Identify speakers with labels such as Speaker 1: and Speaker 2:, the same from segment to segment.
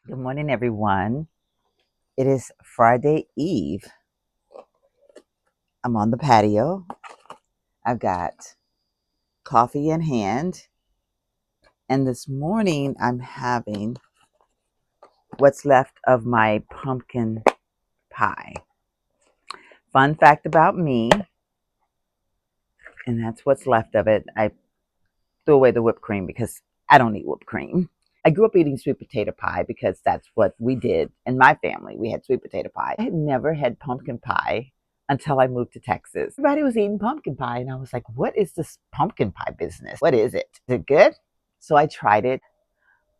Speaker 1: Good morning, everyone. It is Friday Eve. I'm on the patio. I've got coffee in hand. And this morning, I'm having what's left of my pumpkin pie. Fun fact about me, and that's what's left of it. I threw away the whipped cream because I don't eat whipped cream. I grew up eating sweet potato pie because that's what we did in my family. We had sweet potato pie. I had never had pumpkin pie until I moved to Texas. Everybody was eating pumpkin pie, and I was like, what is this pumpkin pie business? What is it? Is it good? So I tried it.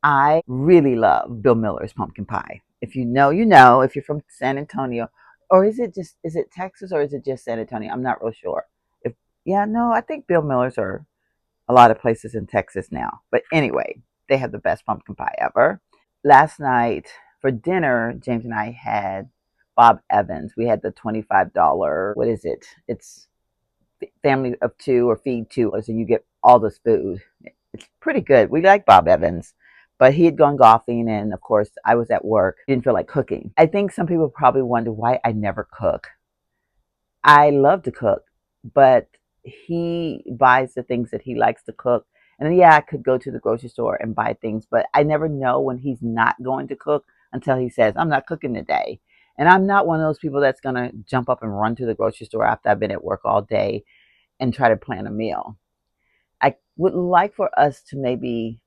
Speaker 1: I really love Bill Miller's pumpkin pie. If you know, you know. If you're from San Antonio, or is it Texas or is it just San Antonio? I'm not real sure. If Yeah, no, I think Bill Miller's are a lot of places in Texas now. But anyway, they have the best pumpkin pie ever. Last night for dinner, James and I had Bob Evans. We had the $25, what is it? It's family of two or feed two, so you get all this food. It's pretty good. We like Bob Evans. But he had gone golfing, and of course, I was at work. Didn't feel like cooking. I think some people probably wonder why I never cook. I love to cook, but he buys the things that he likes to cook. And yeah, I could go to the grocery store and buy things, but I never know when he's not going to cook until he says, I'm not cooking today. And I'm not one of those people that's going to jump up and run to the grocery store after I've been at work all day and try to plan a meal. I would like for us to maybe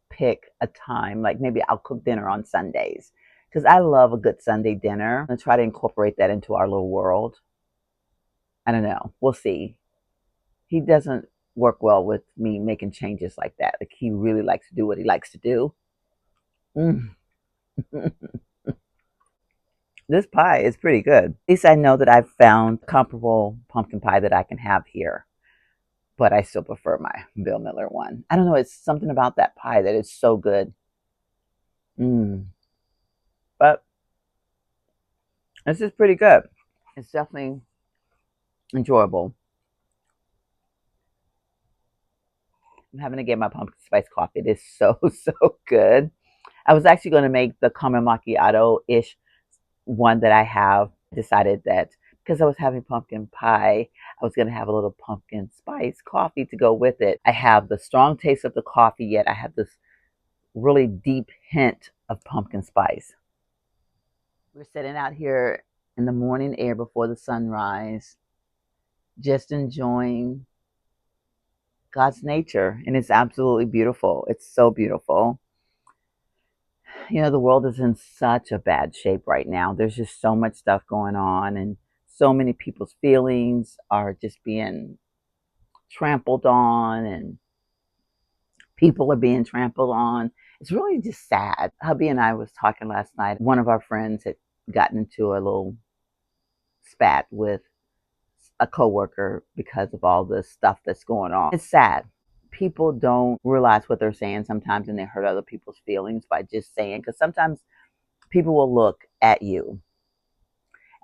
Speaker 1: pick a time, like maybe I'll cook dinner on Sundays because I love a good Sunday dinner and try to incorporate that into our little world. I don't know. We'll see. He doesn't work well with me making changes like that. Like he really likes to do what he likes to do. Mm. This pie is pretty good. At least I know that I've found comparable pumpkin pie that I can have here, but I still prefer my Bill Miller one. I don't know. It's something about that pie that is so good. Mm. But this is pretty good. It's definitely enjoyable. I'm having to get my pumpkin spice coffee. It is so, so good. I was actually going to make the caramel macchiato-ish one that I have. Decided that because I was having pumpkin pie, I was going to have a little pumpkin spice coffee to go with it. I have the strong taste of the coffee, yet I have this really deep hint of pumpkin spice. We're sitting out here in the morning air before the sunrise, just enjoying God's nature, and it's absolutely beautiful. It's so beautiful. You know, the world is in such a bad shape right now. There's just so much stuff going on, and so many people's feelings are just being trampled on, and people are being trampled on. It's really just sad. Hubby and I was talking last night. One of our friends had gotten into a little spat with a coworker because of all the stuff that's going on. It's sad. People don't realize what they're saying sometimes, and they hurt other people's feelings by just saying, because sometimes people will look at you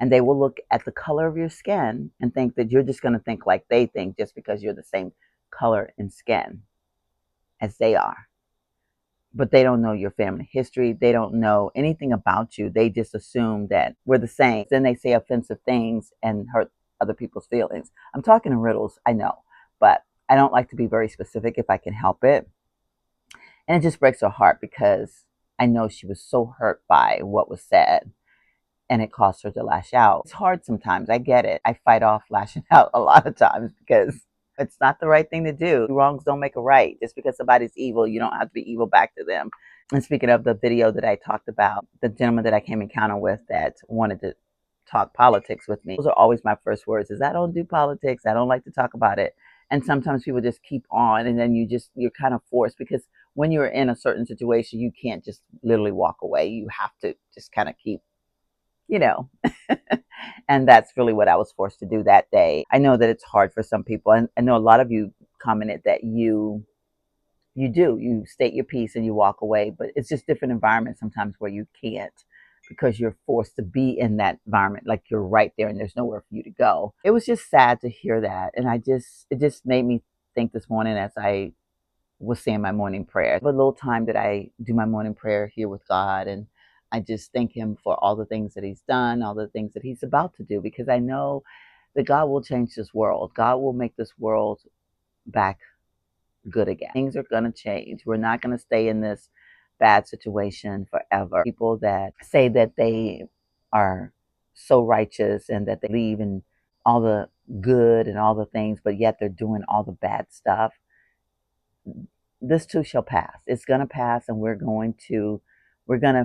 Speaker 1: and they will look at the color of your skin and think that you're just going to think like they think just because you're the same color and skin as they are. But they don't know your family history. They don't know anything about you. They just assume that we're the same. Then they say offensive things and hurt other people's feelings. I'm talking in riddles, I know, but I don't like to be very specific if I can help it. And it just breaks her heart because I know she was so hurt by what was said, and it caused her to lash out. It's hard sometimes. I get it. I fight off lashing out a lot of times because it's not the right thing to do. Wrongs don't make a right. Just because somebody's evil, you don't have to be evil back to them. And speaking of the video that I talked about, the gentleman that I came encounter with that wanted to talk politics with me, those are always my first words is I don't do politics. I don't like to talk about it. And sometimes people just keep on, and then you're kind of forced, because when you're in a certain situation, you can't just literally walk away. You have to just kind of keep, you know. And that's really what I was forced to do that day. I know that it's hard for some people, and I know a lot of you commented that you state your piece and you walk away, but it's just different environments sometimes where you can't, because you're forced to be in that environment, like you're right there and there's nowhere for you to go. It was just sad to hear that, and it just made me think this morning as I was saying my morning prayer. A little time that I do my morning prayer here with God, and I just thank him for all the things that he's done, all the things that he's about to do, because I know that God will change this world. God will make this world back good again. Things are going to change. We're not going to stay in this bad situation forever. People that say that they are so righteous and that they believe in all the good and all the things, but yet they're doing all the bad stuff. This too shall pass. It's going to pass, and we're going to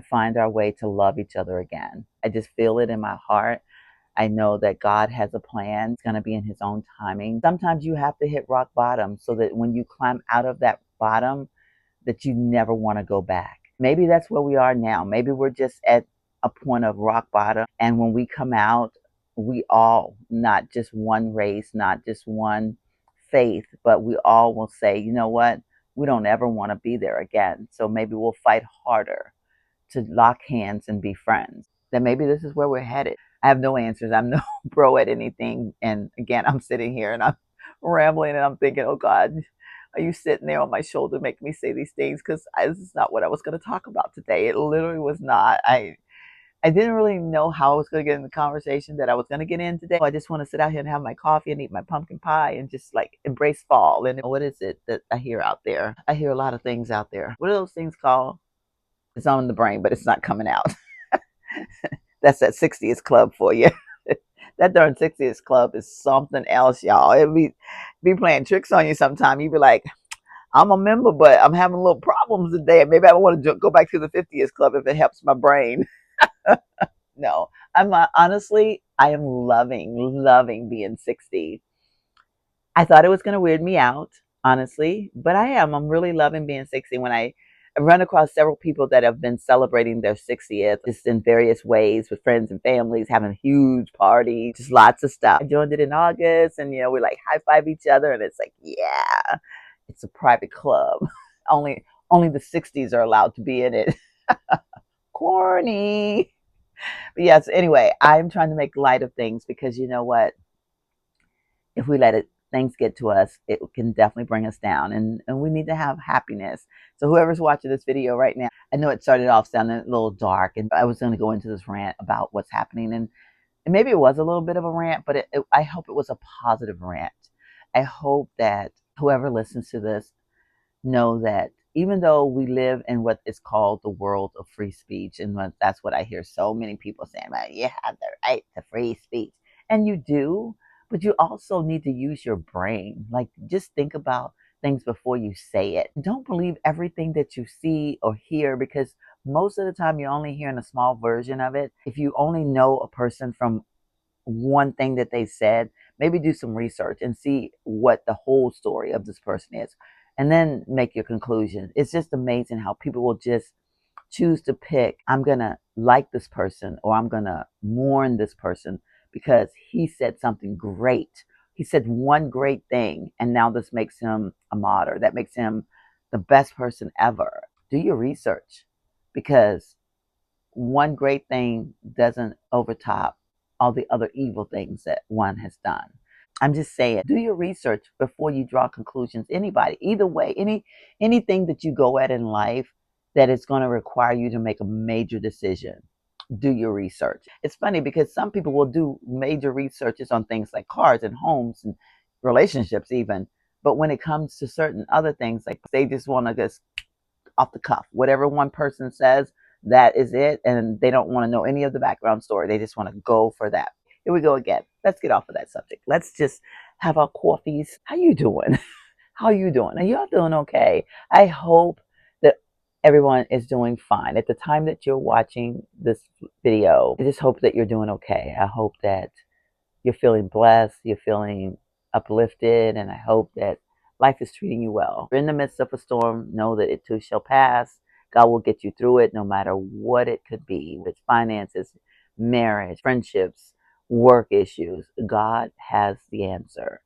Speaker 1: find our way to love each other again. I just feel it in my heart. I know that God has a plan. It's going to be in his own timing. Sometimes you have to hit rock bottom so that when you climb out of that bottom, that you never want to go back. Maybe that's where we are now. Maybe we're just at a point of rock bottom. And when we come out, we all, not just one race, not just one faith, but we all will say, you know what? We don't ever want to be there again. So maybe we'll fight harder to lock hands and be friends. Then maybe this is where we're headed. I have no answers. I'm no pro at anything. And again, I'm sitting here and I'm rambling and I'm thinking, oh God, are you sitting there on my shoulder making me say these things? Because this is not what I was going to talk about today. It literally was not. I didn't really know how I was going to get in the conversation that I was going to get in today. I just want to sit out here and have my coffee and eat my pumpkin pie and just like embrace fall. And what is it that I hear out there? I hear a lot of things out there. What are those things called? It's on the brain, but it's not coming out. That's that 60th club for you. That darn 60th club is something else, y'all. It be playing tricks on you sometime. You be like, I'm a member, but I'm having little problems today. Maybe I want to go back to the 50th club if it helps my brain. No, I'm honestly, I am loving being 60. I thought it was going to weird me out, honestly, but I am. I'm really loving being 60. When I run across several people that have been celebrating their 60th just in various ways with friends and families, having huge parties, just lots of stuff. I joined it in August, and we like high five each other, and it's like, yeah, it's a private club. Only the 60s are allowed to be in it. Corny. But yes, anyway, I'm trying to make light of things because you know what? If we let things get to us, it can definitely bring us down, and we need to have happiness. So whoever's watching this video right now, I know it started off sounding a little dark, and I was going to go into this rant about what's happening, and maybe it was a little bit of a rant, but I hope it was a positive rant. I hope that whoever listens to this know that even though we live in what is called the world of free speech, and that's what I hear so many people saying about, you have the right to free speech, and you do, but you also need to use your brain. Like, just think about things before you say it. Don't believe everything that you see or hear, because most of the time you're only hearing a small version of it. If you only know a person from one thing that they said, maybe do some research and see what the whole story of this person is, and then make your conclusion. It's just amazing how people will just choose to pick, I'm going to like this person or I'm going to mourn this person because he said something great. He said one great thing, and now this makes him a martyr. That makes him the best person ever. Do your research, because one great thing doesn't overtop all the other evil things that one has done. I'm just saying, do your research before you draw conclusions. Anybody, either way, anything that you go at in life that is going to require you to make a major decision, do your research. It's funny because some people will do major researches on things like cars and homes and relationships even. But when it comes to certain other things, like they just want to just off the cuff, whatever one person says, that is it. And they don't want to know any of the background story. They just want to go for that. Here we go again. Let's get off of that subject. Let's just have our coffees. How you doing? How you doing? Are y'all doing okay? I hope that everyone is doing fine. At the time that you're watching this video, I just hope that you're doing okay. I hope that you're feeling blessed, you're feeling uplifted, and I hope that life is treating you well. If you're in the midst of a storm, know that it too shall pass. God will get you through it no matter what it could be. With finances, marriage, friendships, work issues, God has the answer.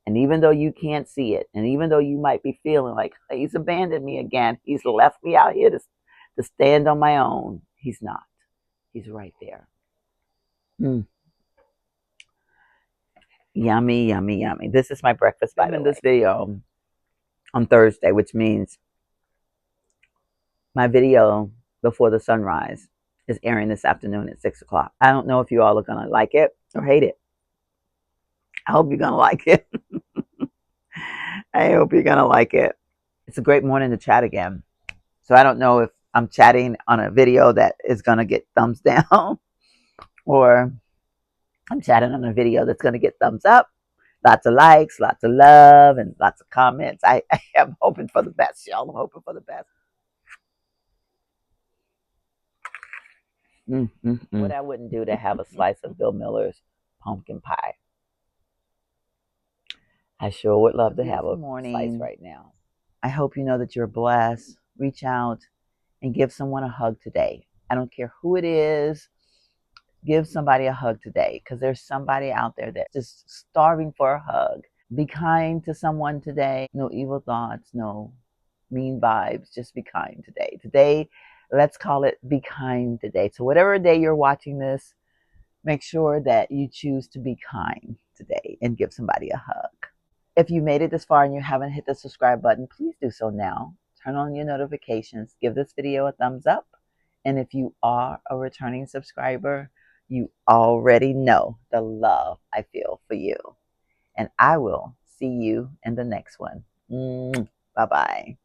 Speaker 1: And even though you can't see it, and even though you might be feeling like he's abandoned me again, he's left me out here to stand on my own, he's not. He's right there. Yummy, yummy, yummy. This is my breakfast, by the way. This video on Thursday, which means my video before the sunrise. is airing this afternoon at 6 o'clock. I don't know if you all are going to like it or hate it. I hope you're going to like it. I hope you're going to like it. It's a great morning to chat again. So I don't know if I'm chatting on a video that is going to get thumbs down or I'm chatting on a video that's going to get thumbs up. Lots of likes, lots of love, and lots of comments. I am hoping for the best, y'all. I'm hoping for the best. What I wouldn't do to have a slice of Bill Miller's pumpkin pie. I sure would love to have a slice right now. I hope you know that you're blessed. Reach out and give someone a hug today. I don't care who it is. Give somebody a hug today because there's somebody out there that's just starving for a hug. Be kind to someone today. No evil thoughts, no mean vibes. Just be kind today. Today, let's call it Be Kind Today. So whatever day you're watching this, make sure that you choose to be kind today and give somebody a hug. If you made it this far and you haven't hit the subscribe button, please do so now. Turn on your notifications. Give this video a thumbs up. And if you are a returning subscriber, you already know the love I feel for you. And I will see you in the next one. Bye-bye.